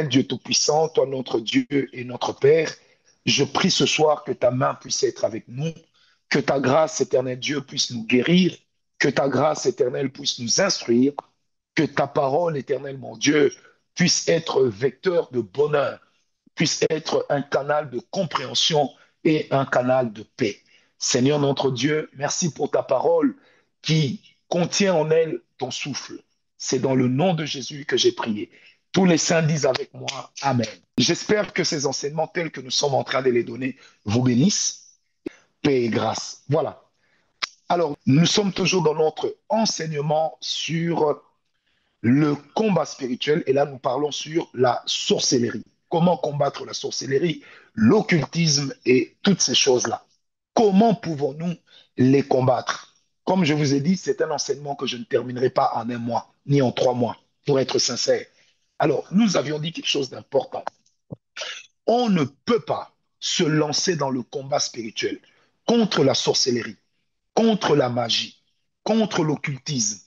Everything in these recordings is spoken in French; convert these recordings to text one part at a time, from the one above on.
Dieu Tout-Puissant, toi notre Dieu et notre Père, je prie ce soir que ta main puisse être avec nous, que ta grâce, éternelle Dieu, puisse nous guérir, que ta grâce, éternelle, puisse nous instruire, que ta parole, éternelle, mon Dieu, puisse être vecteur de bonheur, puisse être un canal de compréhension et un canal de paix. Seigneur notre Dieu, merci pour ta parole qui contient en elle ton souffle. C'est dans le nom de Jésus que j'ai prié. Tous les saints disent avec moi, Amen. J'espère que ces enseignements tels que nous sommes en train de les donner vous bénissent. Paix et grâce. Voilà. Alors, nous sommes toujours dans notre enseignement sur le combat spirituel et là, nous parlons sur la sorcellerie. Comment combattre la sorcellerie, l'occultisme et toutes ces choses-là. Comment pouvons-nous les combattre? Comme je vous ai dit, c'est un enseignement que je ne terminerai pas en un mois, ni en 3 mois, pour être sincère. Alors, nous avions dit quelque chose d'important. On ne peut pas se lancer dans le combat spirituel contre la sorcellerie, contre la magie, contre l'occultisme,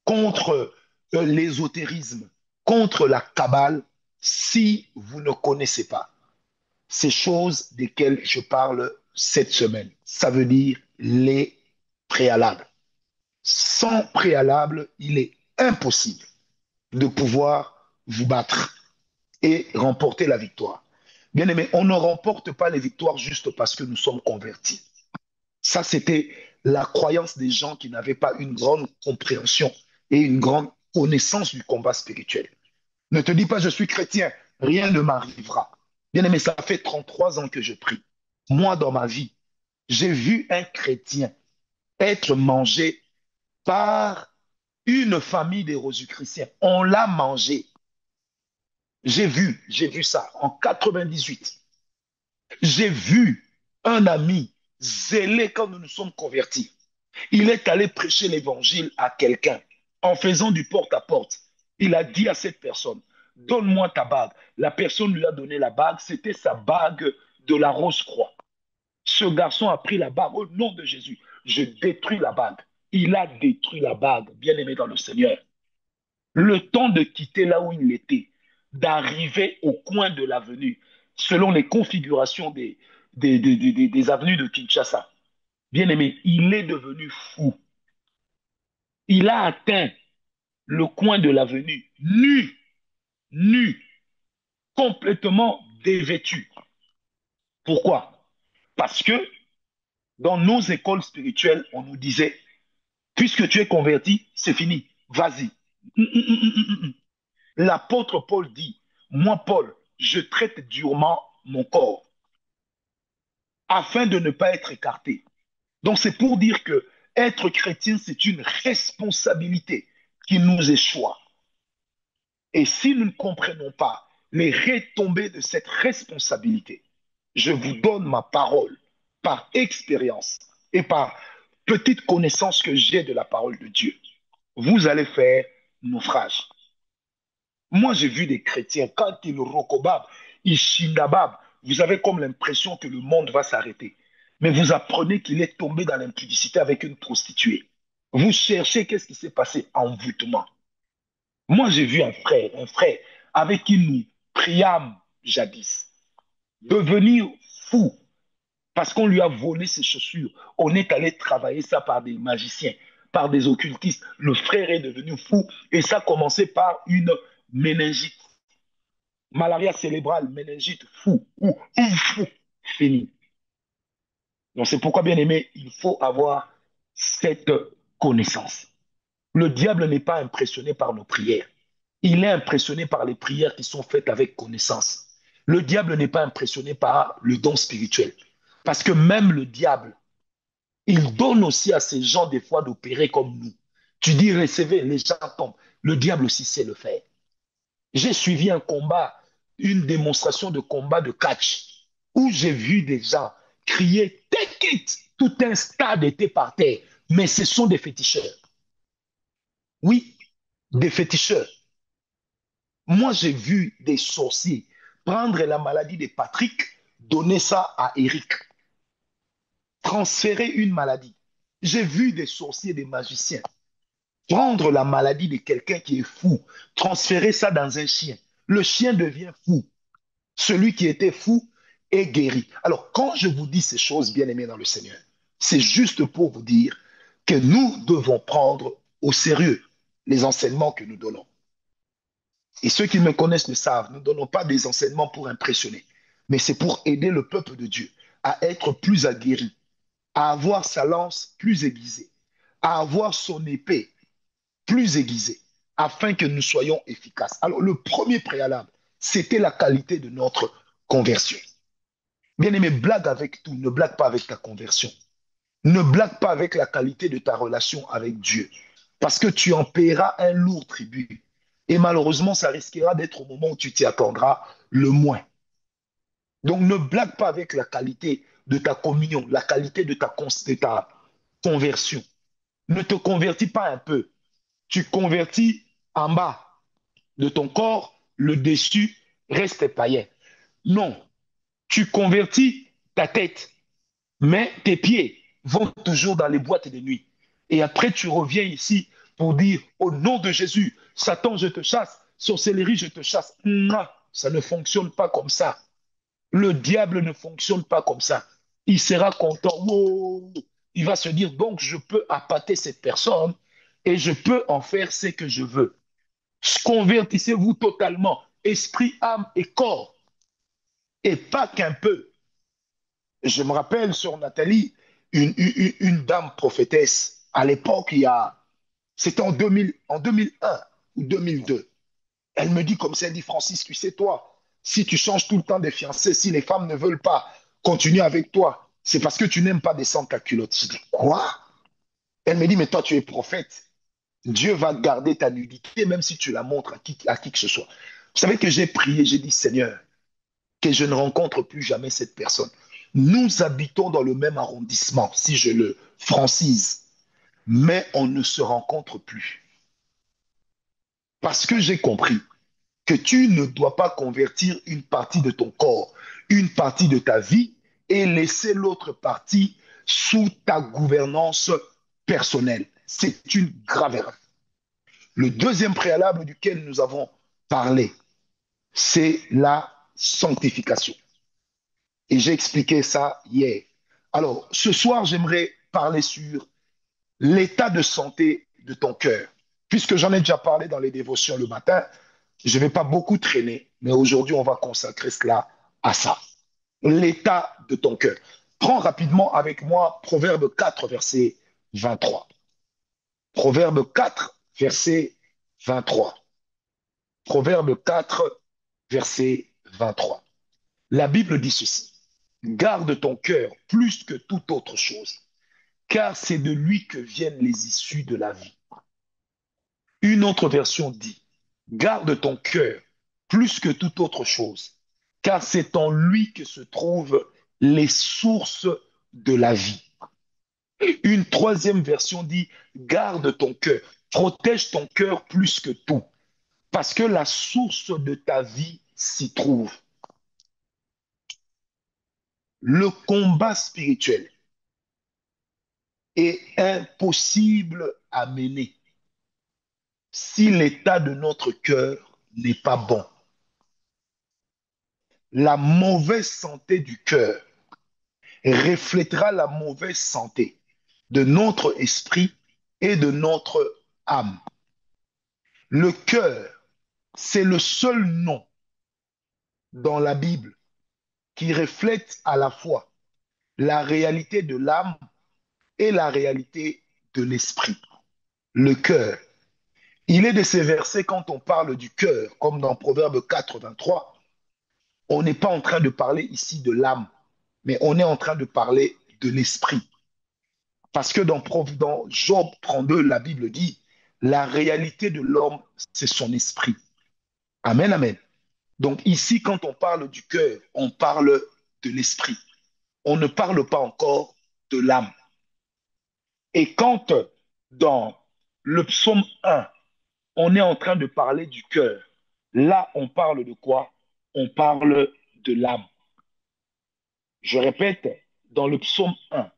contre l'ésotérisme, contre la cabale, si vous ne connaissez pas ces choses desquelles je parle cette semaine. Ça veut dire les préalables. Sans préalable, il est impossible de pouvoir vous battre et remporter la victoire. Bien aimé, on ne remporte pas les victoires juste parce que nous sommes convertis. Ça, c'était la croyance des gens qui n'avaient pas une grande compréhension et une grande connaissance du combat spirituel. Ne te dis pas, je suis chrétien, rien ne m'arrivera. Bien aimé, ça fait 33 ans que je prie. Moi, dans ma vie, j'ai vu un chrétien être mangé par une famille des Rosicruciens. On l'a mangé. J'ai vu ça en 98. J'ai vu un ami zélé quand nous nous sommes convertis. Il est allé prêcher l'évangile à quelqu'un en faisant du porte-à-porte. Il a dit à cette personne, donne-moi ta bague. La personne lui a donné la bague, c'était sa bague de la Rose-Croix. Ce garçon a pris la bague au nom de Jésus. Je détruis la bague. Il a détruit la bague, bien aimé dans le Seigneur. Le temps de quitter là où il était, d'arriver au coin de l'avenue, selon les configurations des avenues de Kinshasa. Bien aimé, il est devenu fou. Il a atteint le coin de l'avenue, nu, nu, complètement dévêtu. Pourquoi? Parce que dans nos écoles spirituelles, on nous disait, puisque tu es converti, c'est fini, vas-y. L'apôtre Paul dit, moi Paul, je traite durement mon corps afin de ne pas être écarté. Donc c'est pour dire que être chrétien, c'est une responsabilité qui nous échoit. Et si nous ne comprenons pas les retombées de cette responsabilité, je vous donne ma parole par expérience et par petite connaissance que j'ai de la parole de Dieu. Vous allez faire naufrage. Moi, j'ai vu des chrétiens, quand ils rocobabent, ils chindababent, vous avez comme l'impression que le monde va s'arrêter. Mais vous apprenez qu'il est tombé dans l'impudicité avec une prostituée. Vous cherchez qu'est-ce qui s'est passé, envoûtement. Moi, j'ai vu un frère avec qui nous priâmes jadis, devenir fou parce qu'on lui a volé ses chaussures. On est allé travailler ça par des magiciens, par des occultistes. Le frère est devenu fou et ça a commencé par une méningite, malaria cérébrale, méningite, fou, ou fou, fini. Donc c'est pourquoi, bien aimé, il faut avoir cette connaissance. Le diable n'est pas impressionné par nos prières. Il est impressionné par les prières qui sont faites avec connaissance. Le diable n'est pas impressionné par le don spirituel. Parce que même le diable, il donne aussi à ces gens des fois d'opérer comme nous. Tu dis recevez, les gens tombent. Le diable aussi sait le faire. J'ai suivi un combat, une démonstration de combat de catch, où j'ai vu des gens crier take it. Tout un stade était par terre. Mais ce sont des féticheurs. Oui, des féticheurs. Moi, j'ai vu des sorciers prendre la maladie de Patrick, donner ça à Eric, transférer une maladie. J'ai vu des sorciers, des magiciens prendre la maladie de quelqu'un qui est fou, transférer ça dans un chien. Le chien devient fou. Celui qui était fou est guéri. Alors, quand je vous dis ces choses, bien aimés dans le Seigneur, c'est juste pour vous dire que nous devons prendre au sérieux les enseignements que nous donnons. Et ceux qui me connaissent le savent, nous ne donnons pas des enseignements pour impressionner, mais c'est pour aider le peuple de Dieu à être plus aguerri, à avoir sa lance plus aiguisée, à avoir son épée plus aiguisée, afin que nous soyons efficaces. Alors, le premier préalable, c'était la qualité de notre conversion. Bien aimé, blague avec tout, ne blague pas avec ta conversion. Ne blague pas avec la qualité de ta relation avec Dieu, parce que tu en paieras un lourd tribut. Et malheureusement, ça risquera d'être au moment où tu t'y attendras le moins. Donc ne blague pas avec la qualité de ta communion, la qualité de ta conversion. Ne te convertis pas un peu. Tu convertis en bas de ton corps, le dessus reste païen. Non, tu convertis ta tête, mais tes pieds vont toujours dans les boîtes de nuit. Et après, tu reviens ici pour dire, au nom de Jésus, Satan, je te chasse, sorcellerie, je te chasse. Non, ça ne fonctionne pas comme ça. Le diable ne fonctionne pas comme ça. Il sera content. Wow. Il va se dire, donc je peux appâter cette personne et je peux en faire ce que je veux. Convertissez-vous totalement, esprit, âme et corps, et pas qu'un peu. Je me rappelle sur Nathalie, une dame prophétesse, à l'époque, c'était en 2001 ou 2002. Elle me dit comme ça, elle dit, Francis, tu sais, toi, si tu changes tout le temps de fiancés, si les femmes ne veulent pas continuer avec toi, c'est parce que tu n'aimes pas descendre ta culotte. Je dis, quoi? Elle me dit, mais toi, tu es prophète. Dieu va garder ta nudité, même si tu la montres à qui que ce soit. Vous savez que j'ai prié, j'ai dit, Seigneur, que je ne rencontre plus jamais cette personne. Nous habitons dans le même arrondissement, si je le francise, mais on ne se rencontre plus. Parce que j'ai compris que tu ne dois pas convertir une partie de ton corps, une partie de ta vie et laisser l'autre partie sous ta gouvernance personnelle. C'est une grave erreur. Le deuxième préalable duquel nous avons parlé, c'est la sanctification. Et j'ai expliqué ça hier. Alors, ce soir, j'aimerais parler sur l'état de santé de ton cœur. Puisque j'en ai déjà parlé dans les dévotions le matin, je ne vais pas beaucoup traîner, mais aujourd'hui, on va consacrer cela à ça. L'état de ton cœur. Prends rapidement avec moi Proverbe 4, verset 23. Proverbe 4, verset 23. Proverbe 4, verset 23. La Bible dit ceci. Garde ton cœur plus que toute autre chose, car c'est de lui que viennent les issues de la vie. Une autre version dit, garde ton cœur plus que toute autre chose, car c'est en lui que se trouvent les sources de la vie. Une troisième version dit, garde ton cœur, protège ton cœur plus que tout, parce que la source de ta vie s'y trouve. Le combat spirituel est impossible à mener si l'état de notre cœur n'est pas bon. La mauvaise santé du cœur reflètera la mauvaise santé de notre esprit et de notre âme. Le cœur, c'est le seul nom dans la Bible qui reflète à la fois la réalité de l'âme et la réalité de l'esprit. Le cœur. Il est de ces versets quand on parle du cœur, comme dans Proverbe 83, on n'est pas en train de parler ici de l'âme, mais on est en train de parler de l'esprit. Parce que dans Job 32, la Bible dit, la réalité de l'homme, c'est son esprit. Amen, amen. Donc ici, quand on parle du cœur, on parle de l'esprit. On ne parle pas encore de l'âme. Et quand dans le psaume 1, on est en train de parler du cœur, là, on parle de quoi? On parle de l'âme. Je répète, dans le psaume 1,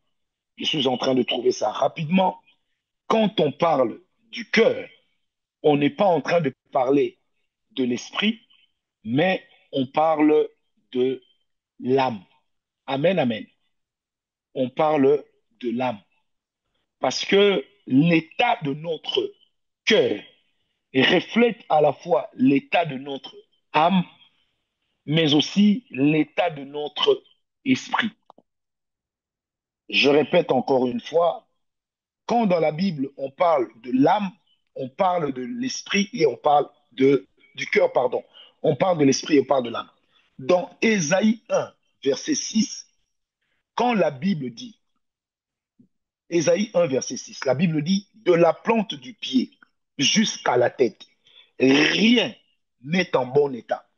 je suis en train de trouver ça rapidement. Quand on parle du cœur, on n'est pas en train de parler de l'esprit, mais on parle de l'âme. Amen, amen. On parle de l'âme. Parce que l'état de notre cœur reflète à la fois l'état de notre âme, mais aussi l'état de notre esprit. Je répète encore une fois, quand dans la Bible on parle de l'âme, on parle de l'esprit et on parle du cœur, pardon. On parle de l'esprit et on parle de l'âme. Dans Ésaïe 1, verset 6, quand la Bible dit, Ésaïe 1, verset 6, la Bible dit, de la plante du pied jusqu'à la tête, rien n'est en bon état.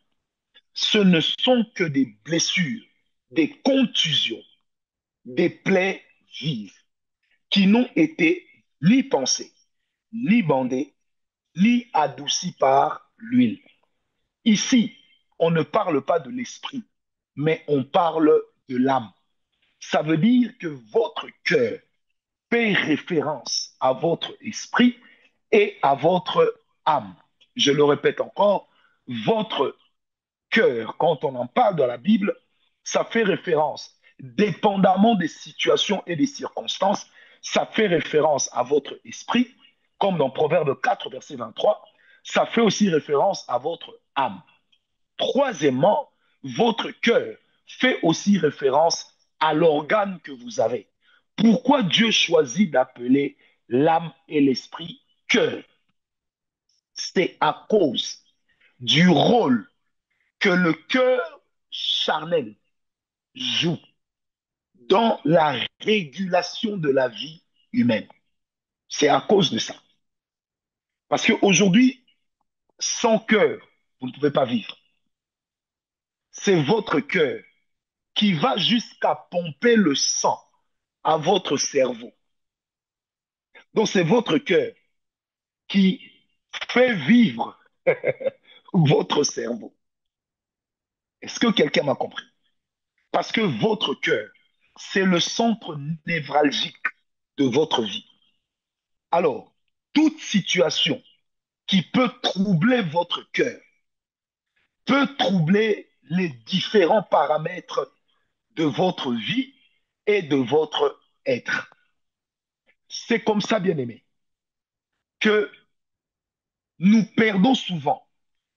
Ce ne sont que des blessures, des contusions, des plaies vives qui n'ont été ni pensées, ni bandées, ni adoucies par l'huile. Ici, on ne parle pas de l'esprit, mais on parle de l'âme. Ça veut dire que votre cœur fait référence à votre esprit et à votre âme. Je le répète encore, votre cœur, quand on en parle dans la Bible, ça fait référence, dépendamment des situations et des circonstances, ça fait référence à votre esprit, comme dans Proverbe 4, verset 23, ça fait aussi référence à votre âme. Troisièmement, votre cœur fait aussi référence à l'organe que vous avez. Pourquoi Dieu choisit d'appeler l'âme et l'esprit cœur? C'est à cause du rôle que le cœur charnel joue dans la régulation de la vie humaine. C'est à cause de ça. Parce qu'aujourd'hui, sans cœur, vous ne pouvez pas vivre. C'est votre cœur qui va jusqu'à pomper le sang à votre cerveau. Donc c'est votre cœur qui fait vivre votre cerveau. Est-ce que quelqu'un m'a compris? Parce que votre cœur, c'est le centre névralgique de votre vie. Alors, toute situation qui peut troubler votre cœur peut troubler les différents paramètres de votre vie et de votre être. C'est comme ça, bien aimé, que nous perdons souvent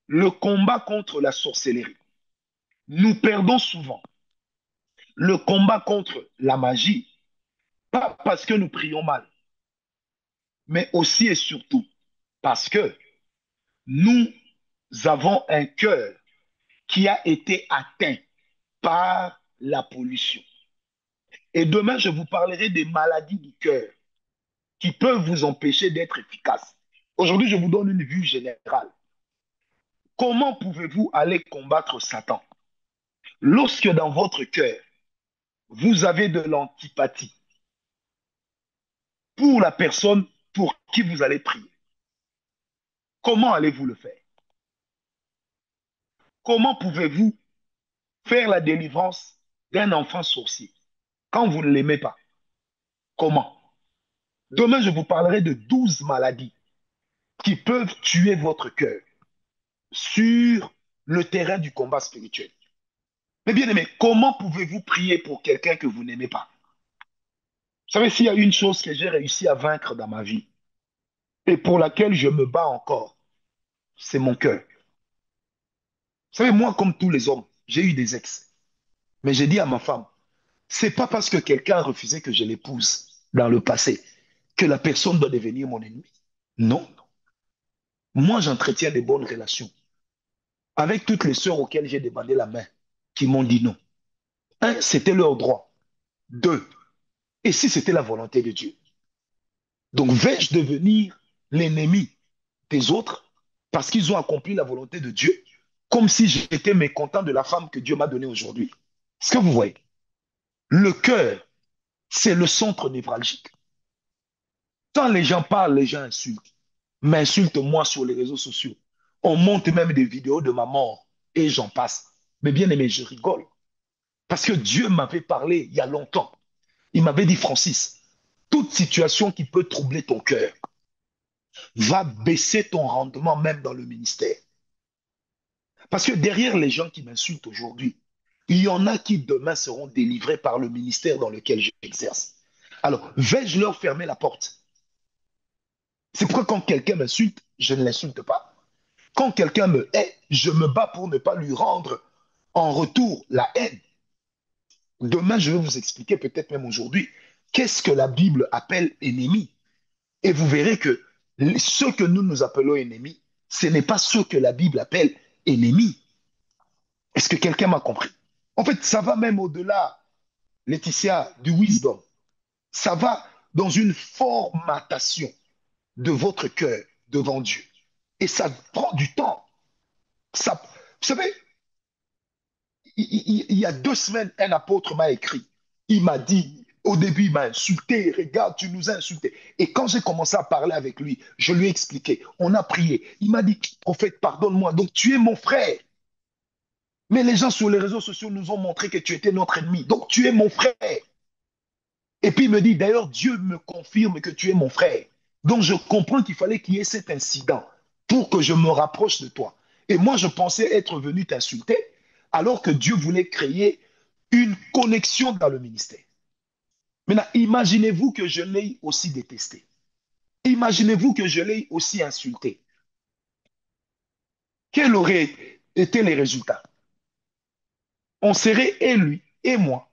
le combat contre la sorcellerie. Nous perdons souvent le combat contre la magie, pas parce que nous prions mal, mais aussi et surtout parce que nous avons un cœur qui a été atteint par la pollution. Et demain, je vous parlerai des maladies du cœur qui peuvent vous empêcher d'être efficace. Aujourd'hui, je vous donne une vue générale. Comment pouvez-vous aller combattre Satan? Lorsque dans votre cœur, vous avez de l'antipathie pour la personne pour qui vous allez prier, comment allez-vous le faire? Comment pouvez-vous faire la délivrance d'un enfant sorcier quand vous ne l'aimez pas? Comment? Demain, je vous parlerai de 12 maladies qui peuvent tuer votre cœur sur le terrain du combat spirituel. Mais bien aimé, comment pouvez-vous prier pour quelqu'un que vous n'aimez pas? Vous savez, s'il y a une chose que j'ai réussi à vaincre dans ma vie et pour laquelle je me bats encore, c'est mon cœur. Vous savez, moi, comme tous les hommes, j'ai eu des ex. Mais j'ai dit à ma femme, c'est pas parce que quelqu'un a refusé que je l'épouse dans le passé que la personne doit devenir mon ennemi. Non. Moi, j'entretiens des bonnes relations avec toutes les sœurs auxquelles j'ai demandé la main, qui m'ont dit non. Un, c'était leur droit. Deux, et si c'était la volonté de Dieu? Donc, vais-je devenir l'ennemi des autres parce qu'ils ont accompli la volonté de Dieu, comme si j'étais mécontent de la femme que Dieu m'a donnée aujourd'hui? Est-ce que vous voyez? Le cœur, c'est le centre névralgique. Quand les gens parlent, les gens insultent. M'insultent moi sur les réseaux sociaux. On monte même des vidéos de ma mort et j'en passe. Mais bien aimé, je rigole. Parce que Dieu m'avait parlé il y a longtemps. Il m'avait dit, Francis, toute situation qui peut troubler ton cœur va baisser ton rendement même dans le ministère. Parce que derrière les gens qui m'insultent aujourd'hui, il y en a qui demain seront délivrés par le ministère dans lequel j'exerce. Alors, vais-je leur fermer la porte? C'est pourquoi quand quelqu'un m'insulte, je ne l'insulte pas. Quand quelqu'un me hait, je me bats pour ne pas lui rendre en retour la haine. Demain, je vais vous expliquer, peut-être même aujourd'hui, qu'est-ce que la Bible appelle ennemi. Et vous verrez que ceux que nous nous appelons ennemis, ce n'est pas ceux que la Bible appelle ennemis. Est-ce que quelqu'un m'a compris? En fait, ça va même au-delà, Laetitia, du wisdom. Ça va dans une formatation de votre cœur devant Dieu. Et ça prend du temps. Ça, vous savez, il y a 2 semaines, un apôtre m'a écrit. Il m'a dit, au début, il m'a insulté. Regarde, tu nous as insultés. Et quand j'ai commencé à parler avec lui, je lui ai expliqué. On a prié. Il m'a dit, prophète, pardonne-moi. Donc, tu es mon frère. Mais les gens sur les réseaux sociaux nous ont montré que tu étais notre ennemi. Donc, tu es mon frère. Et puis, il me dit, d'ailleurs, Dieu me confirme que tu es mon frère. Donc, je comprends qu'il fallait qu'il y ait cet incident pour que je me rapproche de toi. Et moi, je pensais être venu t'insulter, alors que Dieu voulait créer une connexion dans le ministère. Maintenant, imaginez-vous que je l'ai aussi détesté. Imaginez-vous que je l'ai aussi insulté. Quels auraient été les résultats? On serait, et lui et moi,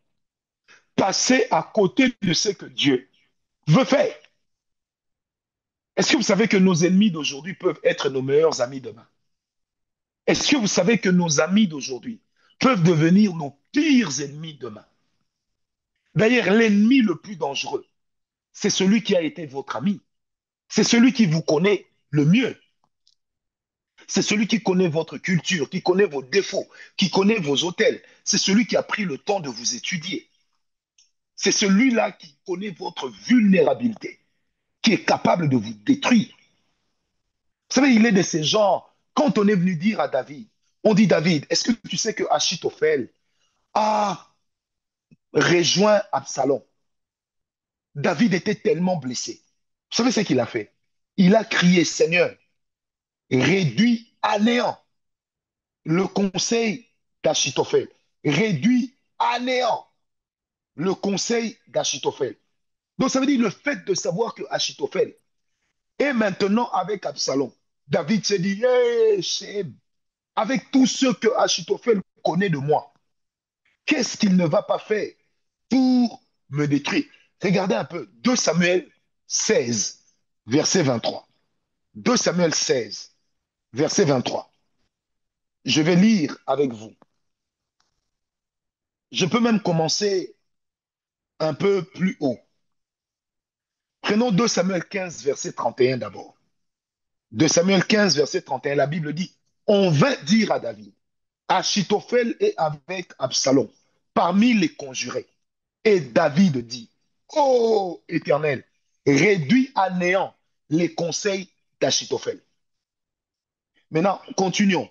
passés à côté de ce que Dieu veut faire. Est-ce que vous savez que nos ennemis d'aujourd'hui peuvent être nos meilleurs amis demain? Est-ce que vous savez que nos amis d'aujourd'hui peuvent devenir nos pires ennemis demain? D'ailleurs, l'ennemi le plus dangereux, c'est celui qui a été votre ami. C'est celui qui vous connaît le mieux. C'est celui qui connaît votre culture, qui connaît vos défauts, qui connaît vos hôtels. C'est celui qui a pris le temps de vous étudier. C'est celui-là qui connaît votre vulnérabilité, qui est capable de vous détruire. Vous savez, il est de ces gens, quand on est venu dire à David, on dit David, est-ce que tu sais que Achitophel a rejoint Absalom? David était tellement blessé. Vous savez ce qu'il a fait? Il a crié, Seigneur, réduit à néant le conseil d'Achitophel. Réduit à néant le conseil d'Achitophel. Donc ça veut dire le fait de savoir que Achitophel est maintenant avec Absalom. David s'est dit, hey, avec tout ce que Achitophel connaît de moi, qu'est-ce qu'il ne va pas faire pour me détruire? Regardez un peu, 2 Samuel 16, verset 23. 2 Samuel 16, verset 23. Je vais lire avec vous. Je peux même commencer un peu plus haut. Prenons 2 Samuel 15, verset 31 d'abord. 2 Samuel 15, verset 31, la Bible dit, on vint dire à David, Achitophel est avec Absalom, parmi les conjurés. Et David dit, ô Éternel, réduis à néant les conseils d'Achitophel. Maintenant, continuons.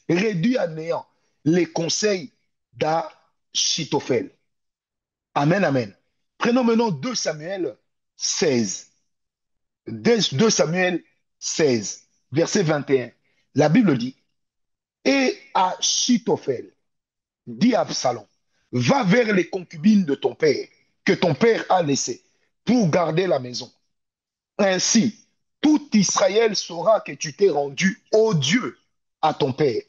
Réduis à néant les conseils d'Achitophel. Amen, amen. Prenons maintenant 2 Samuel 16. 2 Samuel 16, verset 21. La Bible dit, et Achitophel dit à Absalom, va vers les concubines de ton père, que ton père a laissées, pour garder la maison. Ainsi, tout Israël saura que tu t'es rendu odieux à ton père,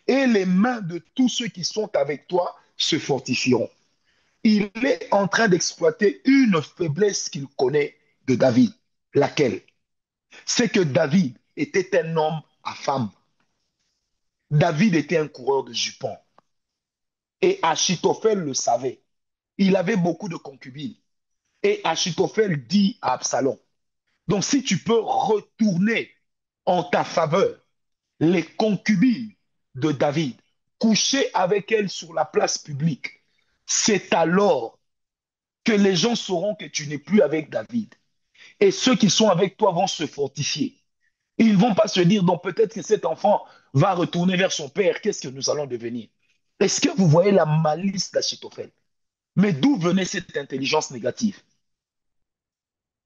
et les mains de tous ceux qui sont avec toi se fortifieront. Il est en train d'exploiter une faiblesse qu'il connaît de David. Laquelle? C'est que David était un homme à femme. David était un coureur de jupons. Et Achitophel le savait. Il avait beaucoup de concubines. Et Achitophel dit à Absalom, donc si tu peux retourner en ta faveur les concubines de David, coucher avec elles sur la place publique, c'est alors que les gens sauront que tu n'es plus avec David. Et ceux qui sont avec toi vont se fortifier. Ils ne vont pas se dire, donc peut-être que cet enfant va retourner vers son père, qu'est-ce que nous allons devenir? Est-ce que vous voyez la malice d'Achitophel? Mais d'où venait cette intelligence négative?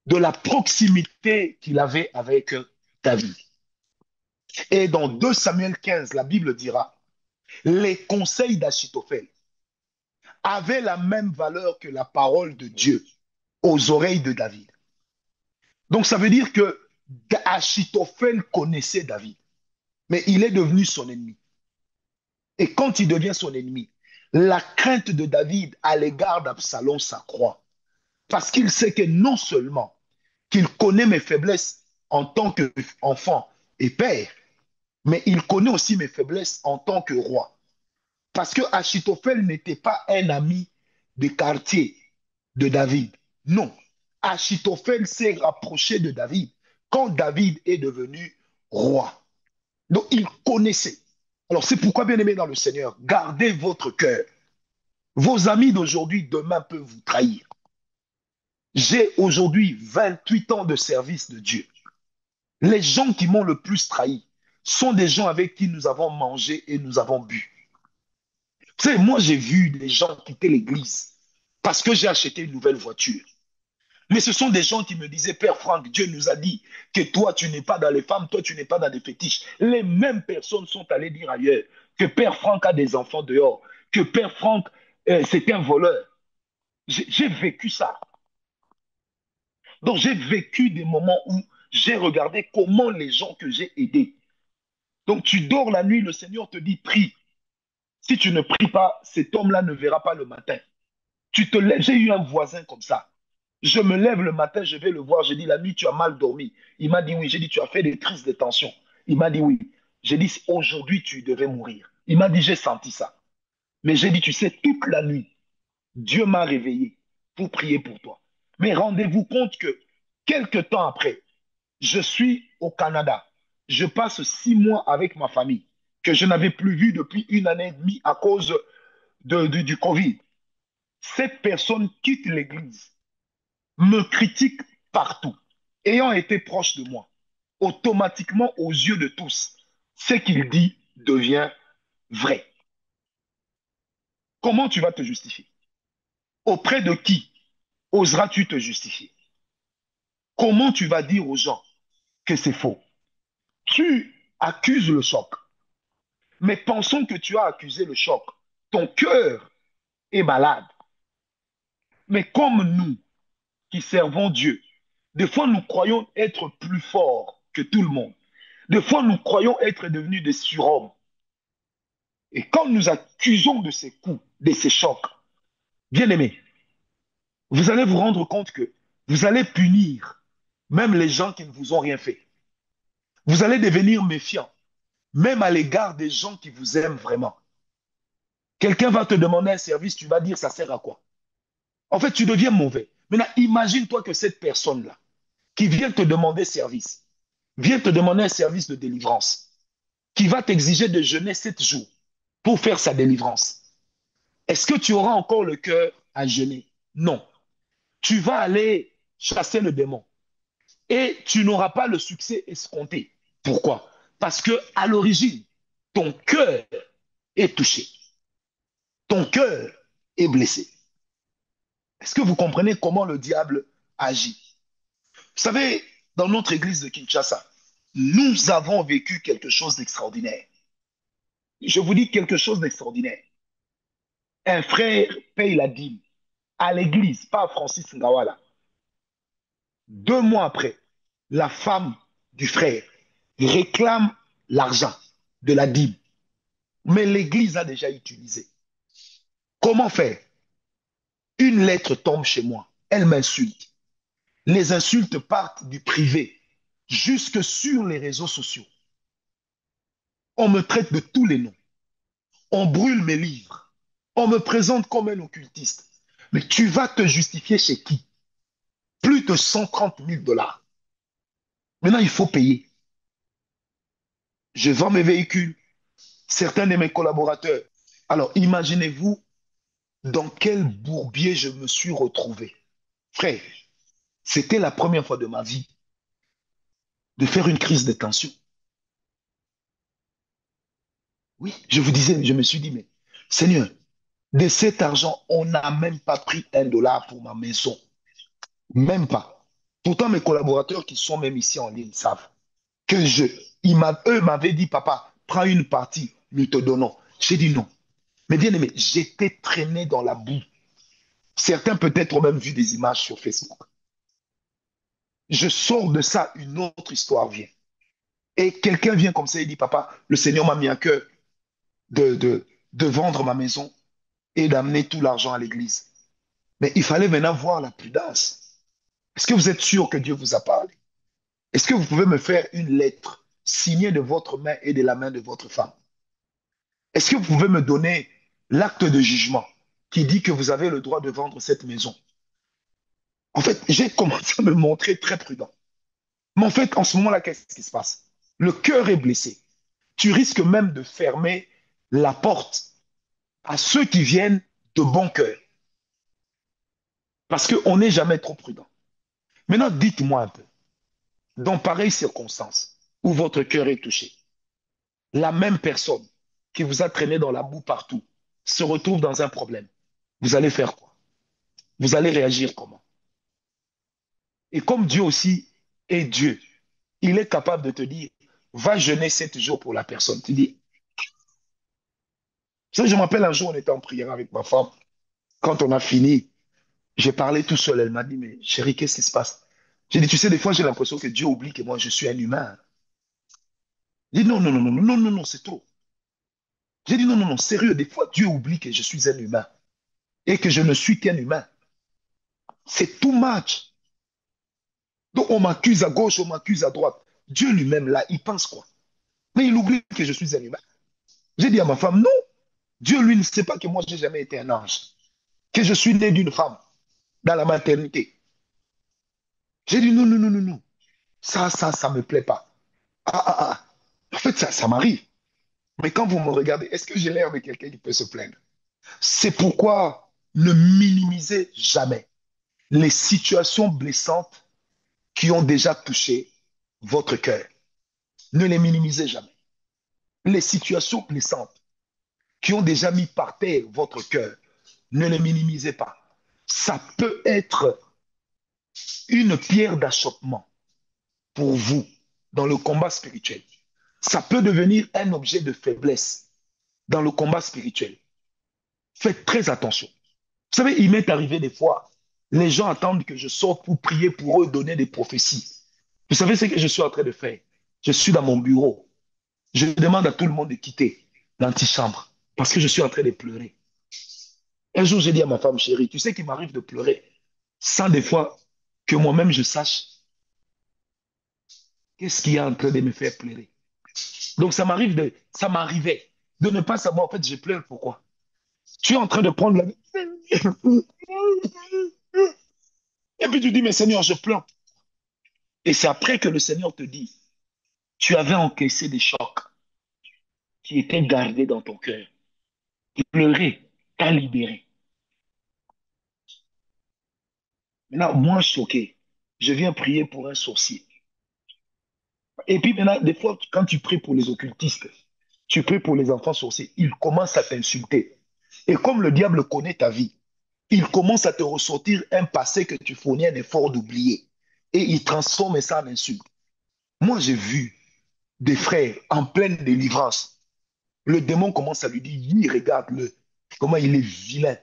De la proximité qu'il avait avec David. Et dans 2 Samuel 15, la Bible dira, les conseils d'Achitophel avaient la même valeur que la parole de Dieu aux oreilles de David. Donc ça veut dire que Achitophel connaissait David, mais il est devenu son ennemi. Et quand il devient son ennemi, la crainte de David à l'égard d'Absalom s'accroît. Parce qu'il sait que non seulement qu'il connaît mes faiblesses en tant qu'enfant et père, mais il connaît aussi mes faiblesses en tant que roi. Parce que Achitophel n'était pas un ami de quartier de David. Non. Achitophel s'est rapproché de David quand David est devenu roi. Donc il connaissait. Alors c'est pourquoi, bien aimé dans le Seigneur, gardez votre cœur. Vos amis d'aujourd'hui, demain, peuvent vous trahir. J'ai aujourd'hui 28 ans de service de Dieu. Les gens qui m'ont le plus trahi sont des gens avec qui nous avons mangé et nous avons bu. Vous savez, moi, j'ai vu des gens quitter l'église parce que j'ai acheté une nouvelle voiture. Mais ce sont des gens qui me disaient, Père Franck, Dieu nous a dit que toi, tu n'es pas dans les femmes, toi, tu n'es pas dans des fétiches. Les mêmes personnes sont allées dire ailleurs que Père Franck a des enfants dehors, que Père Franck, c'est un voleur. J'ai vécu ça. Donc, j'ai vécu des moments où j'ai regardé comment les gens que j'ai aidés. Donc, tu dors la nuit, le Seigneur te dit, prie. Si tu ne pries pas, cet homme-là ne verra pas le matin. Tu te lèves. J'ai eu un voisin comme ça. Je me lève le matin, je vais le voir. Je dis, la nuit, tu as mal dormi. Il m'a dit oui. J'ai dit, tu as fait des crises de tension. Il m'a dit oui. J'ai dit, aujourd'hui, tu devais mourir. Il m'a dit, j'ai senti ça. Mais j'ai dit, tu sais, toute la nuit, Dieu m'a réveillé pour prier pour toi. Mais rendez-vous compte que quelques temps après, je suis au Canada. Je passe 6 mois avec ma famille que je n'avais plus vue depuis une année et demie à cause du Covid. Cette personne quitte l'église, me critique partout, ayant été proche de moi. Automatiquement, aux yeux de tous, ce qu'il dit devient vrai. Comment tu vas te justifier? Auprès de qui oseras-tu te justifier? Comment tu vas dire aux gens que c'est faux? Tu accuses le choc, mais pensons que tu as accusé le choc. Ton cœur est malade. Mais comme nous qui servons Dieu, des fois nous croyons être plus forts que tout le monde. Des fois nous croyons être devenus des surhommes. Et quand nous accusons de ces coups, de ces chocs, bien aimés, vous allez vous rendre compte que vous allez punir même les gens qui ne vous ont rien fait. Vous allez devenir méfiant, même à l'égard des gens qui vous aiment vraiment. Quelqu'un va te demander un service, tu vas dire ça sert à quoi? En fait, tu deviens mauvais. Maintenant, imagine-toi que cette personne-là, qui vient te demander service, vient te demander un service de délivrance, qui va t'exiger de jeûner 7 jours pour faire sa délivrance. Est-ce que tu auras encore le cœur à jeûner? Non. Tu vas aller chasser le démon et tu n'auras pas le succès escompté. Pourquoi? Parce que à l'origine, ton cœur est touché. Ton cœur est blessé. Est-ce que vous comprenez comment le diable agit? Vous savez, dans notre église de Kinshasa, nous avons vécu quelque chose d'extraordinaire. Je vous dis quelque chose d'extraordinaire. Un frère paye la dîme à l'église, pas à Francis Ngawala. 2 mois après, la femme du frère réclame l'argent de la dîme. Mais l'église a déjà utilisé. Comment faire? Une lettre tombe chez moi. Elle m'insulte. Les insultes partent du privé jusque sur les réseaux sociaux. On me traite de tous les noms. On brûle mes livres. On me présente comme un occultiste. Mais tu vas te justifier chez qui? Plus de 130 000 $. Maintenant, il faut payer. Je vends mes véhicules. Certains de mes collaborateurs. Alors, imaginez-vous dans quel bourbier je me suis retrouvé. Frère, c'était la première fois de ma vie de faire une crise de tension. Oui, je vous disais, je me suis dit, mais Seigneur, de cet argent, on n'a même pas pris $1 pour ma maison. Même pas. Pourtant, mes collaborateurs qui sont même ici en ligne savent que Eux m'avaient dit, papa, prends une partie, nous te donnons. J'ai dit non. Mais bien aimé, j'étais traîné dans la boue. Certains peut-être ont même vu des images sur Facebook. Je sors de ça, une autre histoire vient. Et quelqu'un vient comme ça et dit, papa, le Seigneur m'a mis à cœur de vendre ma maison et d'amener tout l'argent à l'église. Mais il fallait maintenant voir la prudence. Est-ce que vous êtes sûr que Dieu vous a parlé? Est-ce que vous pouvez me faire une lettre signée de votre main et de la main de votre femme? Est-ce que vous pouvez me donner l'acte de jugement qui dit que vous avez le droit de vendre cette maison? En fait, j'ai commencé à me montrer très prudent. Mais en fait, en ce moment-là, qu'est-ce qui se passe? Le cœur est blessé. Tu risques même de fermer la porte à ceux qui viennent de bon cœur. Parce qu'on n'est jamais trop prudent. Maintenant, dites-moi un peu, dans pareille circonstance où votre cœur est touché, la même personne qui vous a traîné dans la boue partout se retrouve dans un problème. Vous allez faire quoi? Vous allez réagir comment? Et comme Dieu aussi est Dieu, il est capable de te dire, va jeûner 7 jours pour la personne. Tu dis, vous savez, je me rappelle un jour, on était en prière avec ma femme. Quand on a fini, j'ai parlé tout seul. Elle m'a dit, mais chérie, qu'est-ce qui se passe? J'ai dit, tu sais, des fois, j'ai l'impression que Dieu oublie que moi, je suis un humain. J'ai dit, non, non, non, non, non, non, non, c'est trop. J'ai dit, non, non, non, sérieux, des fois, Dieu oublie que je suis un humain et que je ne suis qu'un humain. C'est too much. Donc, on m'accuse à gauche, on m'accuse à droite. Dieu lui-même, là, il pense quoi? Mais il oublie que je suis un humain. J'ai dit à ma femme, non, Dieu, lui, ne sait pas que moi, j'ai jamais été un ange, que je suis né d'une femme dans la maternité. J'ai dit, non, non, non, non, non. Ça me plaît pas. Ah, ah, ah. En fait, ça m'arrive. Mais quand vous me regardez, est-ce que j'ai l'air de quelqu'un qui peut se plaindre? C'est pourquoi ne minimisez jamais les situations blessantes qui ont déjà touché votre cœur. Ne les minimisez jamais. Les situations blessantes qui ont déjà mis par terre votre cœur, ne les minimisez pas. Ça peut être une pierre d'achoppement pour vous dans le combat spirituel. Ça peut devenir un objet de faiblesse dans le combat spirituel. Faites très attention. Vous savez, il m'est arrivé des fois, les gens attendent que je sorte pour prier pour eux, donner des prophéties. Vous savez ce que je suis en train de faire? Je suis dans mon bureau. Je demande à tout le monde de quitter l'antichambre parce que je suis en train de pleurer. Un jour, j'ai dit à ma femme chérie, tu sais qu'il m'arrive de pleurer sans des fois que moi-même je sache qu'est-ce qui est en train de me faire pleurer. Donc ça m'arrivait de ne pas savoir en fait je pleure pourquoi. Tu es en train de prendre la... Et puis tu dis, mais Seigneur, je pleure. Et c'est après que le Seigneur te dit, tu avais encaissé des chocs qui étaient gardés dans ton cœur. Pleurer t'a libéré. Maintenant, moi, choqué, je viens prier pour un sorcier. Et puis maintenant, des fois, quand tu pries pour les occultistes, tu pries pour les enfants sorciers, ils commencent à t'insulter. Et comme le diable connaît ta vie, il commence à te ressortir un passé que tu fournis un effort d'oublier. Et il transforme ça en insulte. Moi, j'ai vu des frères en pleine délivrance. Le démon commence à lui dire, regarde-le, comment il est vilain.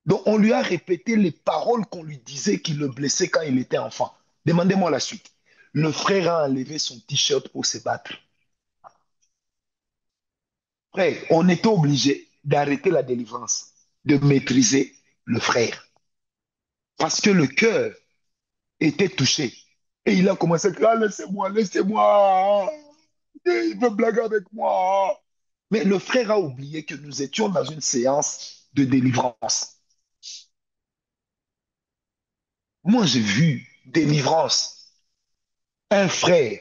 Donc, on lui a répété les paroles qu'on lui disait qui le blessaient quand il était enfant. Demandez-moi la suite. Le frère a enlevé son t-shirt pour se battre. Frère, on était obligé d'arrêter la délivrance, de maîtriser le frère. Parce que le cœur était touché. Et il a commencé à dire, ah, laissez-moi, laissez-moi. Il veut blaguer avec moi. Mais le frère a oublié que nous étions dans une séance de délivrance. Moi, j'ai vu délivrance. Un frère,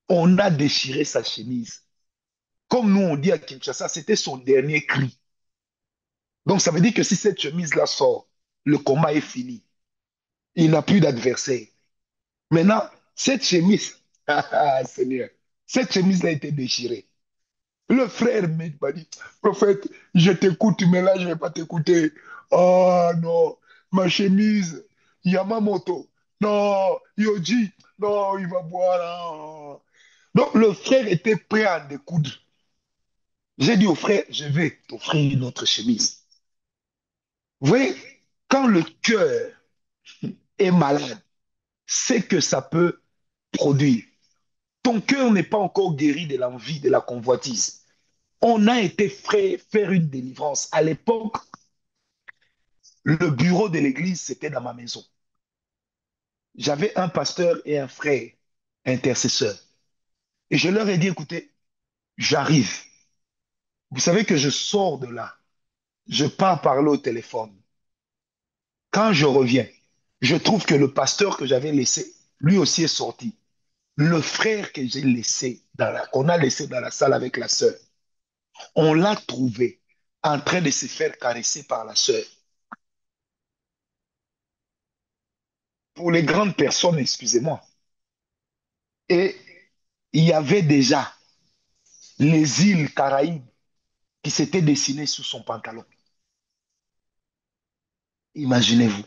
on a déchiré sa chemise. Comme nous, on dit à Kinshasa, c'était son dernier cri. Donc, ça veut dire que si cette chemise-là sort, le combat est fini. Il n'a plus d'adversaire. Maintenant, cette chemise, Seigneur, cette chemise-là a été déchirée. Le frère m'a dit, prophète, je t'écoute, mais là, je ne vais pas t'écouter. Oh non, ma chemise, Yamamoto. Non, Yoji, non, il va boire. Non. Donc, le frère était prêt à en découdre. J'ai dit au frère, je vais t'offrir une autre chemise. Vous voyez, quand le cœur est malade, c'est que ça peut produire. Ton cœur n'est pas encore guéri de l'envie, de la convoitise. On a été prêt faire une délivrance. À l'époque, le bureau de l'église, c'était dans ma maison. J'avais un pasteur et un frère intercesseur. Et je leur ai dit, écoutez, j'arrive. Vous savez que je sors de là. Je pars parler au téléphone. Quand je reviens, je trouve que le pasteur que j'avais laissé, lui aussi est sorti. Le frère que j'ai laissé, qu'on a laissé dans la salle avec la sœur, on l'a trouvé en train de se faire caresser par la sœur. Pour les grandes personnes, excusez-moi. Et il y avait déjà les îles Caraïbes qui s'étaient dessinées sous son pantalon. Imaginez-vous.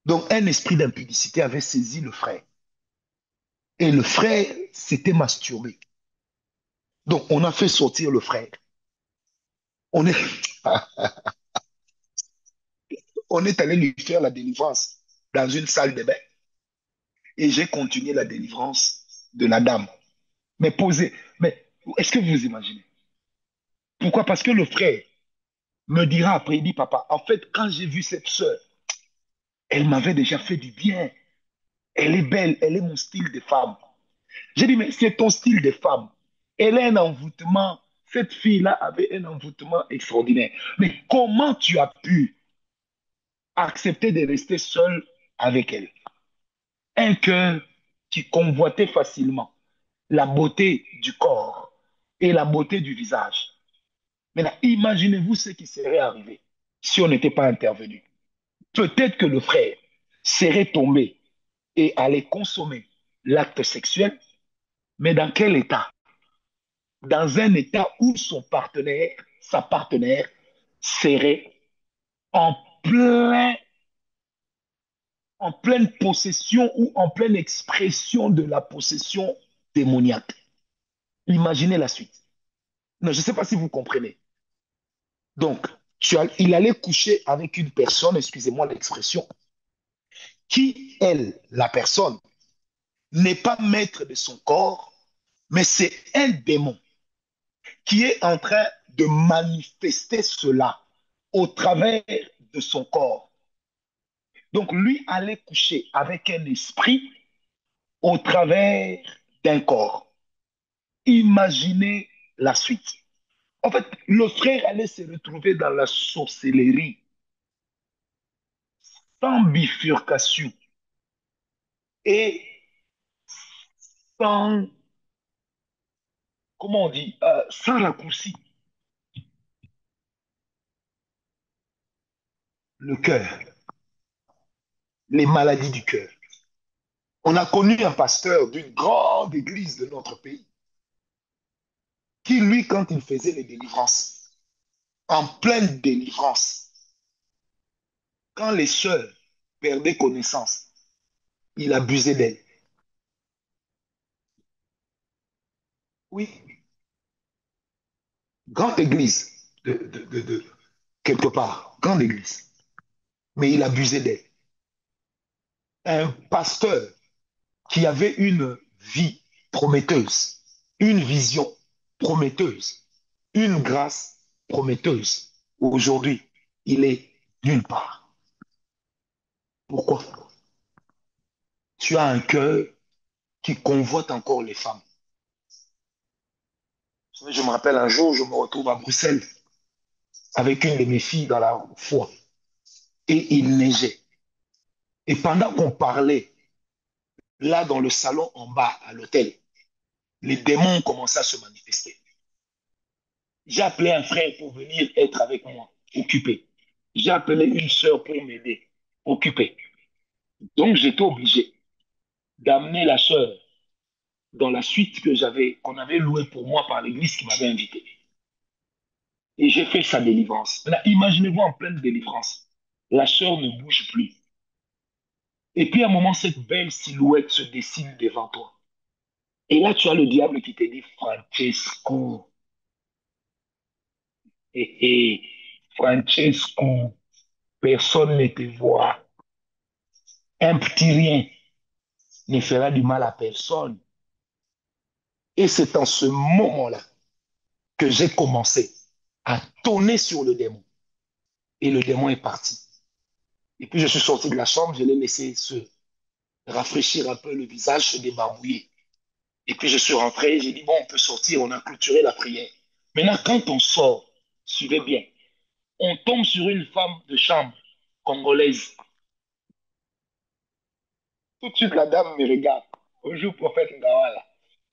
Donc, un esprit d'impudicité avait saisi le frère. Et le frère s'était masturbé. Donc, on a fait sortir le frère. On est, on est allé lui faire la délivrance dans une salle de bain. Et j'ai continué la délivrance de la dame. Mais posez, mais est-ce que vous imaginez? Pourquoi? Parce que le frère me dira après, il dit, papa, en fait, quand j'ai vu cette sœur, elle m'avait déjà fait du bien. Elle est belle, elle est mon style de femme. J'ai dit, mais c'est ton style de femme. Elle a un envoûtement. Cette fille-là avait un envoûtement extraordinaire. Mais comment tu as pu accepter de rester seul avec elle? Un cœur qui convoitait facilement la beauté du corps et la beauté du visage. Maintenant, imaginez-vous ce qui serait arrivé si on n'était pas intervenu. Peut-être que le frère serait tombé et allait consommer l'acte sexuel, mais dans quel état? Dans un état où son partenaire, sa partenaire, serait en plein, en pleine possession ou en pleine expression de la possession démoniaque. Imaginez la suite. Non, je ne sais pas si vous comprenez. Donc, il allait coucher avec une personne, excusez-moi l'expression, qui, elle, la personne, n'est pas maître de son corps, mais c'est un démon qui est en train de manifester cela au travers de son corps. Donc, lui allait coucher avec un esprit au travers d'un corps. Imaginez la suite. En fait, le frère allait se retrouver dans la sorcellerie sans bifurcation et sans, comment on dit, sans raccourci. Le cœur, les maladies du cœur. On a connu un pasteur d'une grande église de notre pays qui, lui, quand il faisait les délivrances, en pleine délivrance, quand les sœurs perdaient connaissance, il abusait d'elles. Oui, grande église de quelque part, grande église, mais il abusait d'elle. Un pasteur qui avait une vie prometteuse, une vision prometteuse, une grâce prometteuse. Aujourd'hui, il est nulle part. Pourquoi? Tu as un cœur qui convoite encore les femmes. Je me rappelle un jour, je me retrouve à Bruxelles avec une de mes filles dans la foi et il neigeait. Et pendant qu'on parlait, là dans le salon en bas à l'hôtel, les démons commençaient à se manifester. J'ai appelé un frère pour venir être avec moi, occupé. J'ai appelé une sœur pour m'aider, occupée. Donc j'étais obligé d'amener la sœur dans la suite qu'on avait louée pour moi par l'église qui m'avait invité. Et j'ai fait sa délivrance. Là, imaginez-vous en pleine délivrance. La sœur ne bouge plus. Et puis à un moment, cette belle silhouette se dessine devant toi. Et là, tu as le diable qui te dit, Francesco, Francesco, personne ne te voit. Un petit rien ne fera du mal à personne. Et c'est en ce moment-là que j'ai commencé à tonner sur le démon. Et le démon est parti. Et puis je suis sorti de la chambre, je l'ai laissé se rafraîchir un peu le visage, se débarbouiller. Et puis je suis rentré, j'ai dit, bon, on peut sortir, on a clôturé la prière. Maintenant, quand on sort, suivez bien, on tombe sur une femme de chambre congolaise. Tout de suite, la dame me regarde. Bonjour, prophète Ngawala.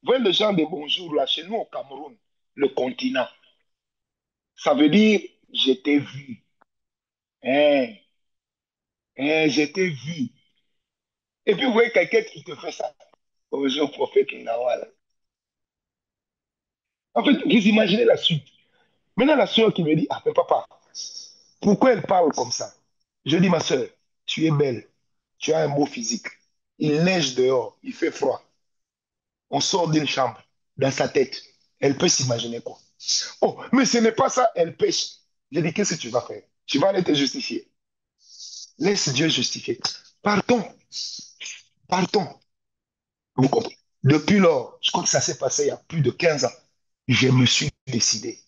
Vous voyez le genre de bonjour là, chez nous au Cameroun, le continent. Ça veut dire, je t'ai vu. Hein, hein, je t'ai vu. Et puis, vous voyez quelqu'un qui te fait ça. Bonjour, prophète Ngawala. En fait, vous imaginez la suite. Maintenant, la soeur qui me dit, ah, mais papa, pourquoi elle parle comme ça? Je dis, ma soeur, tu es belle, tu as un beau physique. Il neige dehors, il fait froid. On sort d'une chambre, dans sa tête. Elle peut s'imaginer quoi? Oh, mais ce n'est pas ça, elle pêche. Je dis, qu'est-ce que tu vas faire? Tu vas aller te justifier. Laisse Dieu justifier. Partons, partons. Vous comprenez? Depuis lors, je crois que ça s'est passé il y a plus de 15 ans, je me suis décidé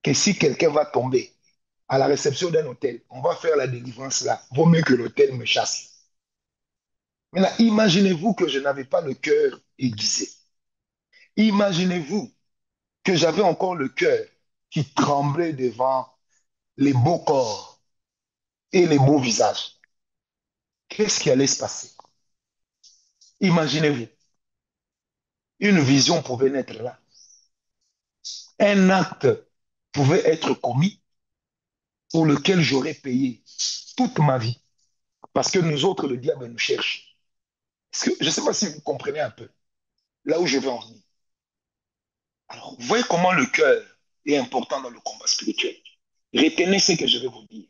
que si quelqu'un va tomber à la réception d'un hôtel, on va faire la délivrance là. Vaut mieux que l'hôtel me chasse. Maintenant, imaginez-vous que je n'avais pas le cœur aiguisé. Imaginez-vous que j'avais encore le cœur qui tremblait devant les beaux corps et les beaux visages. Qu'est-ce qui allait se passer? Imaginez-vous, une vision pouvait naître là. Un acte pouvait être commis pour lequel j'aurais payé toute ma vie. Parce que nous autres, le diable nous cherche. Que, je ne sais pas si vous comprenez un peu là où je veux en venir. Alors, vous voyez comment le cœur est important dans le combat spirituel. Retenez ce que je vais vous dire.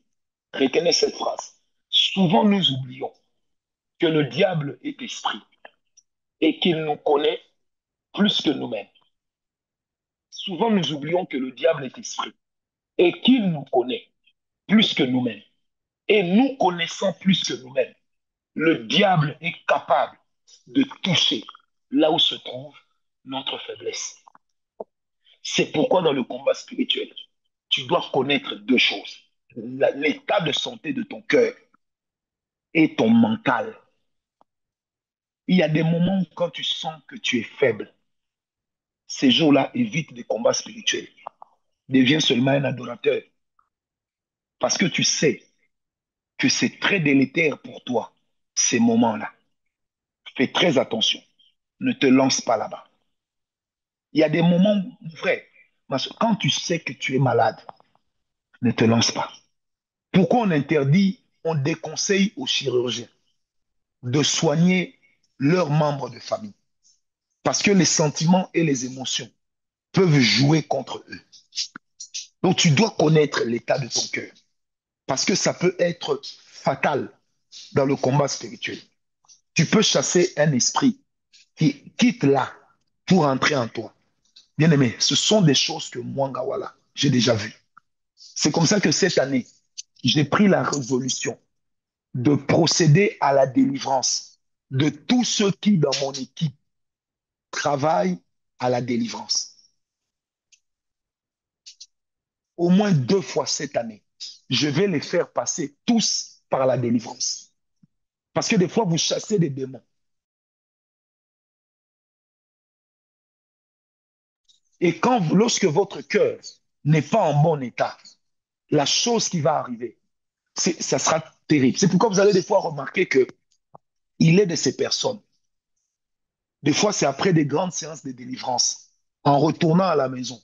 Retenez cette phrase. Souvent, nous oublions que le diable est esprit et qu'il nous connaît plus que nous-mêmes. Souvent, nous oublions que le diable est esprit et qu'il nous connaît plus que nous-mêmes. Et nous connaissant plus que nous-mêmes, le diable est capable de toucher là où se trouve notre faiblesse. C'est pourquoi dans le combat spirituel, tu dois connaître deux choses. L'état de santé de ton cœur et ton mental. Il y a des moments où quand tu sens que tu es faible, ces jours-là, évite des combats spirituels. Deviens seulement un adorateur. Parce que tu sais que c'est très délétère pour toi, ces moments-là. Fais très attention. Ne te lance pas là-bas. Il y a des moments, vrai, parce que quand tu sais que tu es malade, ne te lance pas. Pourquoi on interdit, on déconseille aux chirurgiens de soigner leurs membres de famille? Parce que les sentiments et les émotions peuvent jouer contre eux. Donc tu dois connaître l'état de ton cœur. Parce que ça peut être fatal dans le combat spirituel. Tu peux chasser un esprit qui quitte là pour entrer en toi. Bien aimé, ce sont des choses que moi, Ngawala, j'ai déjà vues. C'est comme ça que cette année, j'ai pris la résolution de procéder à la délivrance de tous ceux qui, dans mon équipe, travaillent à la délivrance. Au moins 2 fois cette année, je vais les faire passer tous par la délivrance. Parce que des fois, vous chassez des démons. Et lorsque votre cœur n'est pas en bon état, la chose qui va arriver, ça sera terrible. C'est pourquoi vous allez des fois remarquer que il est de ces personnes. Des fois, c'est après des grandes séances de délivrance, en retournant à la maison,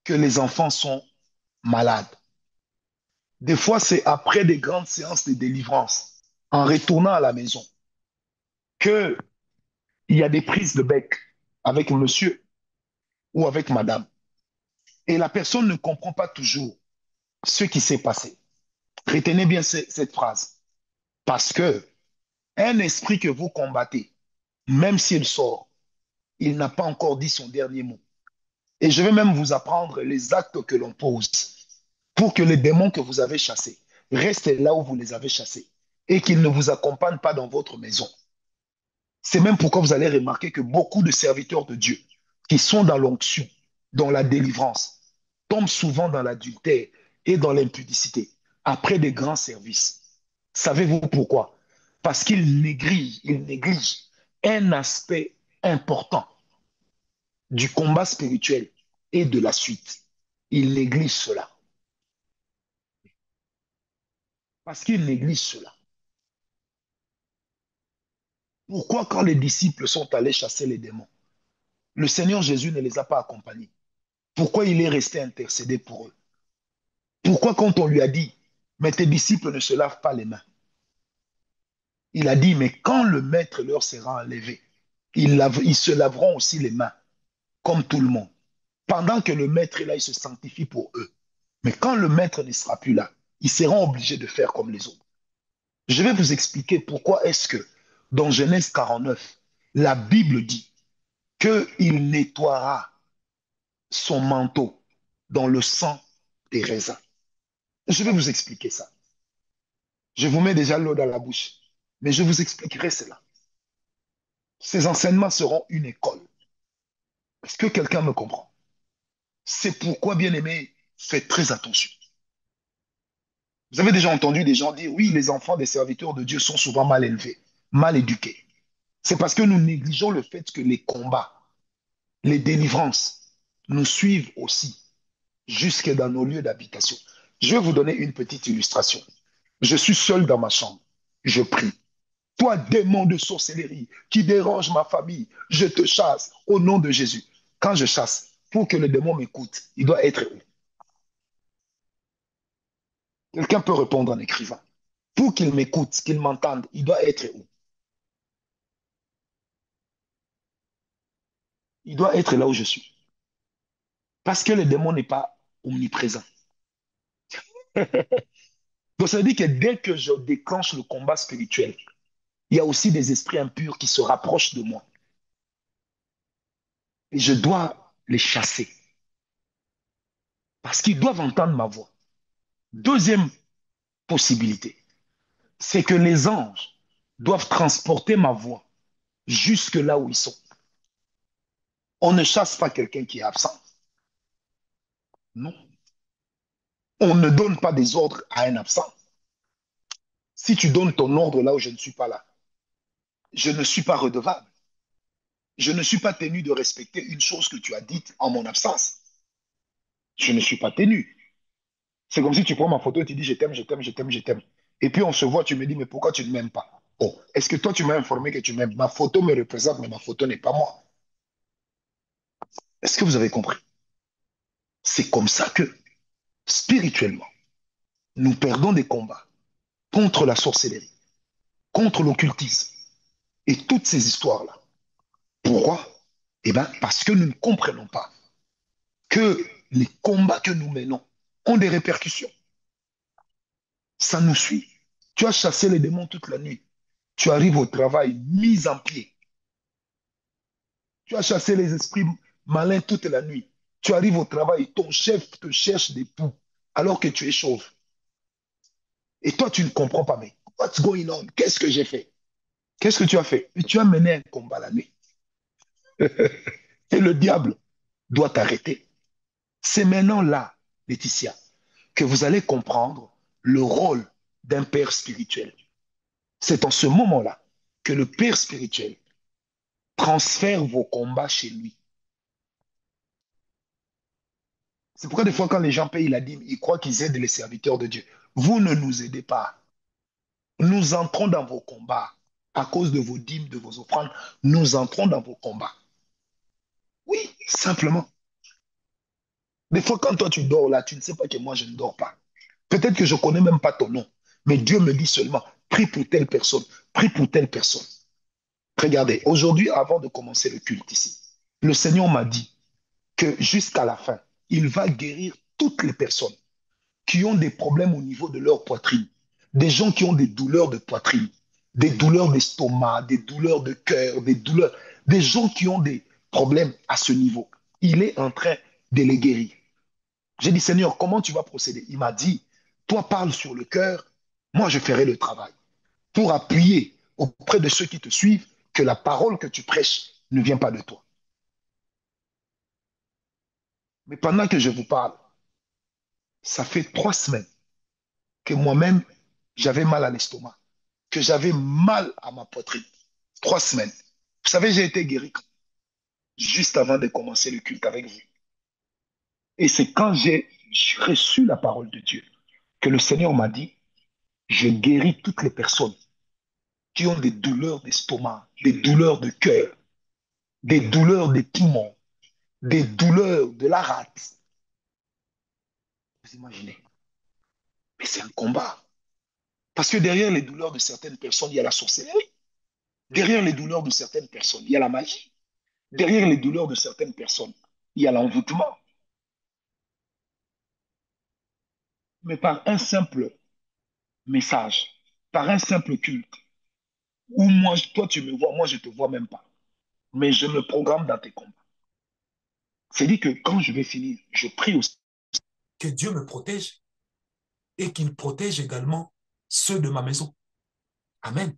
que les enfants sont malades. Des fois, c'est après des grandes séances de délivrance, en retournant à la maison, qu'il y a des prises de bec avec monsieur ou avec madame. Et la personne ne comprend pas toujours ce qui s'est passé. Retenez bien cette phrase. Parce que un esprit que vous combattez, même s'il sort, il n'a pas encore dit son dernier mot. Et je vais même vous apprendre les actes que l'on pose pour que les démons que vous avez chassés restent là où vous les avez chassés et qu'ils ne vous accompagnent pas dans votre maison. C'est même pourquoi vous allez remarquer que beaucoup de serviteurs de Dieu qui sont dans l'onction, dans la délivrance, tombent souvent dans l'adultère et dans l'impudicité après des grands services. Savez-vous pourquoi? Parce qu'ils négligent un aspect important du combat spirituel et de la suite. Ils négligent cela. Parce qu'ils négligent cela. Pourquoi quand les disciples sont allés chasser les démons, le Seigneur Jésus ne les a pas accompagnés? Pourquoi il est resté intercédé pour eux? Pourquoi quand on lui a dit, mais tes disciples ne se lavent pas les mains, il a dit, mais quand le maître leur sera enlevé, ils se laveront aussi les mains, comme tout le monde. Pendant que le maître est là, il se sanctifie pour eux. Mais quand le maître ne sera plus là, ils seront obligés de faire comme les autres. Je vais vous expliquer pourquoi est-ce que dans Genèse 49, la Bible dit qu'il nettoiera son manteau dans le sang des raisins. Je vais vous expliquer ça. Je vous mets déjà l'eau dans la bouche, mais je vous expliquerai cela. Ces enseignements seront une école. Est-ce que quelqu'un me comprend? C'est pourquoi, bien aimé, faites très attention. Vous avez déjà entendu des gens dire, oui, les enfants des serviteurs de Dieu sont souvent mal élevés, mal éduqués. C'est parce que nous négligeons le fait que les combats, les délivrances nous suivent aussi jusque dans nos lieux d'habitation. Je vais vous donner une petite illustration. Je suis seul dans ma chambre. Je prie. Toi, démon de sorcellerie qui dérange ma famille, je te chasse au nom de Jésus. Quand je chasse, pour que le démon m'écoute, il doit être où? Quelqu'un peut répondre en écrivant. Pour qu'il m'écoute, qu'il m'entende, il doit être où? Il doit être là où je suis. Parce que le démon n'est pas omniprésent. Donc ça veut dire que dès que je déclenche le combat spirituel, il y a aussi des esprits impurs qui se rapprochent de moi. Et je dois les chasser. Parce qu'ils doivent entendre ma voix. Deuxième possibilité, c'est que les anges doivent transporter ma voix jusque là où ils sont. On ne chasse pas quelqu'un qui est absent. Non. On ne donne pas des ordres à un absent. Si tu donnes ton ordre là où je ne suis pas là, je ne suis pas redevable. Je ne suis pas tenu de respecter une chose que tu as dite en mon absence. Je ne suis pas tenu. C'est comme si tu prends ma photo et tu dis je t'aime, je t'aime, je t'aime, je t'aime. Et puis on se voit, tu me dis mais pourquoi tu ne m'aimes pas? Oh, est-ce que toi tu m'as informé que tu m'aimes? Ma photo me représente, mais ma photo n'est pas moi. Est-ce que vous avez compris? C'est comme ça que, spirituellement, nous perdons des combats contre la sorcellerie, contre l'occultisme et toutes ces histoires-là. Pourquoi? Eh bien, parce que nous ne comprenons pas que les combats que nous menons ont des répercussions. Ça nous suit. Tu as chassé les démons toute la nuit. Tu arrives au travail mis en pied. Tu as chassé les esprits malins toute la nuit. Tu arrives au travail, ton chef te cherche des poux alors que tu es chauve. Et toi, tu ne comprends pas, mais what's going on? Qu'est-ce que j'ai fait? Qu'est-ce que tu as fait? Et tu as mené un combat la nuit. Et le diable doit t'arrêter. C'est maintenant là, Laetitia, que vous allez comprendre le rôle d'un père spirituel. C'est en ce moment-là que le père spirituel transfère vos combats chez lui. C'est pourquoi des fois, quand les gens payent la dîme, ils croient qu'ils aident les serviteurs de Dieu. Vous ne nous aidez pas. Nous entrons dans vos combats. À cause de vos dîmes, de vos offrandes, nous entrons dans vos combats. Oui, simplement. Des fois, quand toi tu dors là, tu ne sais pas que moi je ne dors pas. Peut-être que je ne connais même pas ton nom, mais Dieu me dit seulement, prie pour telle personne, prie pour telle personne. Regardez, aujourd'hui, avant de commencer le culte ici, le Seigneur m'a dit que jusqu'à la fin, il va guérir toutes les personnes qui ont des problèmes au niveau de leur poitrine, des gens qui ont des douleurs de poitrine, des douleurs d'estomac, des douleurs de cœur, des douleurs, des gens qui ont des problèmes à ce niveau. Il est en train de les guérir. J'ai dit, Seigneur, comment tu vas procéder? Il m'a dit, toi parle sur le cœur, moi je ferai le travail pour appuyer auprès de ceux qui te suivent que la parole que tu prêches ne vient pas de toi. Mais pendant que je vous parle, ça fait 3 semaines que moi-même, j'avais mal à l'estomac, que j'avais mal à ma poitrine. 3 semaines. Vous savez, j'ai été guéri juste avant de commencer le culte avec vous. Et c'est quand j'ai reçu la parole de Dieu que le Seigneur m'a dit, je guéris toutes les personnes qui ont des douleurs d'estomac, des douleurs de cœur, des douleurs des poumons, des douleurs de la rate. Vous imaginez? Mais c'est un combat. Parce que derrière les douleurs de certaines personnes, il y a la sorcellerie. Derrière les douleurs de certaines personnes, il y a la magie. Derrière les douleurs de certaines personnes, il y a l'envoûtement. Mais par un simple message, par un simple culte, où moi, toi tu me vois, moi je ne te vois même pas. Mais je me programme dans tes combats. C'est dit que quand je vais finir, je prie aussi que Dieu me protège et qu'il protège également ceux de ma maison. Amen.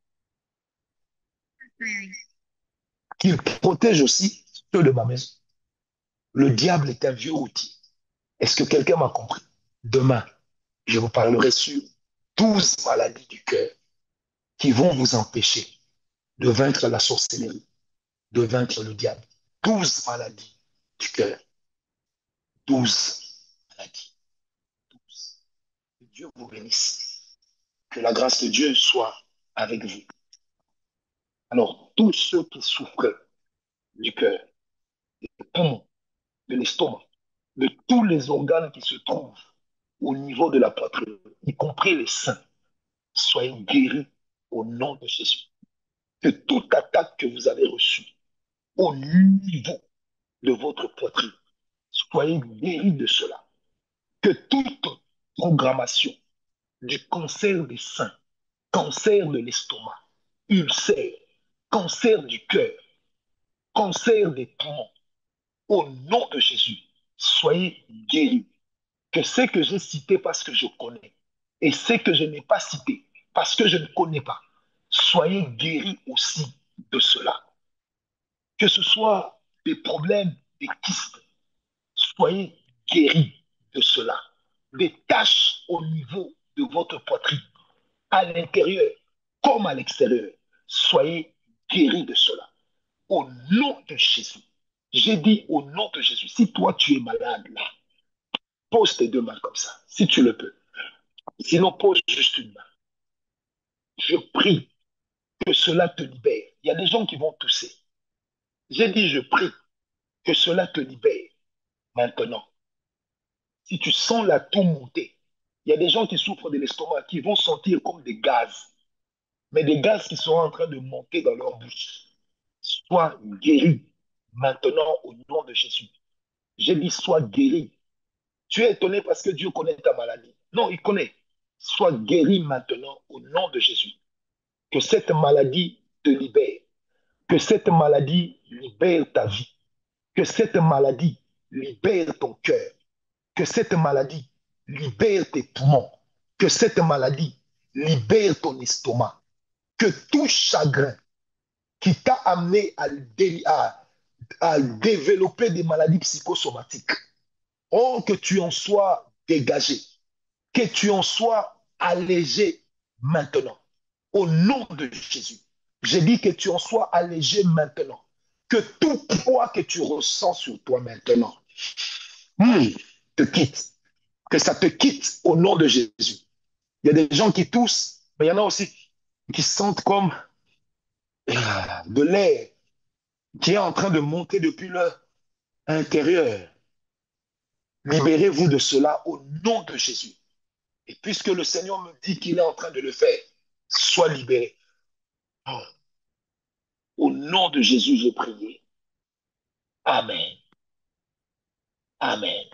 Qu'il protège aussi ceux de ma maison. Le diable est un vieux outil. Est-ce que quelqu'un m'a compris? Demain, je vous parlerai sur 12 maladies du cœur qui vont vous empêcher de vaincre la sorcellerie, de vaincre le diable. 12 maladies du cœur. 12 maladies. 12. Que Dieu vous bénisse. Que la grâce de Dieu soit avec vous. Alors, tous ceux qui souffrent du cœur, du poumon, de l'estomac, de tous les organes qui se trouvent au niveau de la poitrine, y compris les seins, soyez guéris au nom de Jésus. Que toute attaque que vous avez reçue au niveau de votre poitrine, soyez guéris de cela. Que toute programmation du cancer des seins, cancer de l'estomac, ulcère, cancer du cœur, cancer des poumons, au nom de Jésus, soyez guéris. Que ce que j'ai cité parce que je connais et ce que je n'ai pas cité parce que je ne connais pas, soyez guéris aussi de cela. Que ce soit des problèmes, des kystes, soyez guéris de cela. Des taches au niveau de votre poitrine, à l'intérieur comme à l'extérieur, soyez guéris de cela. Au nom de Jésus. J'ai dit au nom de Jésus. Si toi tu es malade là, pose tes deux mains comme ça, si tu le peux. Sinon, pose juste une main. Je prie que cela te libère. Il y a des gens qui vont tousser. J'ai dit, je prie que cela te libère maintenant. Si tu sens la toux monter, il y a des gens qui souffrent de l'estomac, qui vont sentir comme des gaz, mais des gaz qui sont en train de monter dans leur bouche. Sois guéri maintenant au nom de Jésus. J'ai dit, sois guéri. Tu es étonné parce que Dieu connaît ta maladie. Non, il connaît. Sois guéri maintenant au nom de Jésus. Que cette maladie te libère. Que cette maladie libère ta vie. Que cette maladie libère ton cœur. Que cette maladie libère tes poumons. Que cette maladie libère ton estomac. Que tout chagrin qui t'a amené à développer des maladies psychosomatiques, oh, que tu en sois dégagé, que tu en sois allégé maintenant. Au nom de Jésus, j'ai dit que tu en sois allégé maintenant. Que tout poids que tu ressens sur toi maintenant te quitte. Que ça te quitte au nom de Jésus. Il y a des gens qui toussent, mais il y en a aussi qui sentent comme de l'air qui est en train de monter depuis leur intérieur. Libérez-vous de cela au nom de Jésus. Et puisque le Seigneur me dit qu'il est en train de le faire, sois libéré. Oh, au nom de Jésus, j'ai prié. Amen. Amen.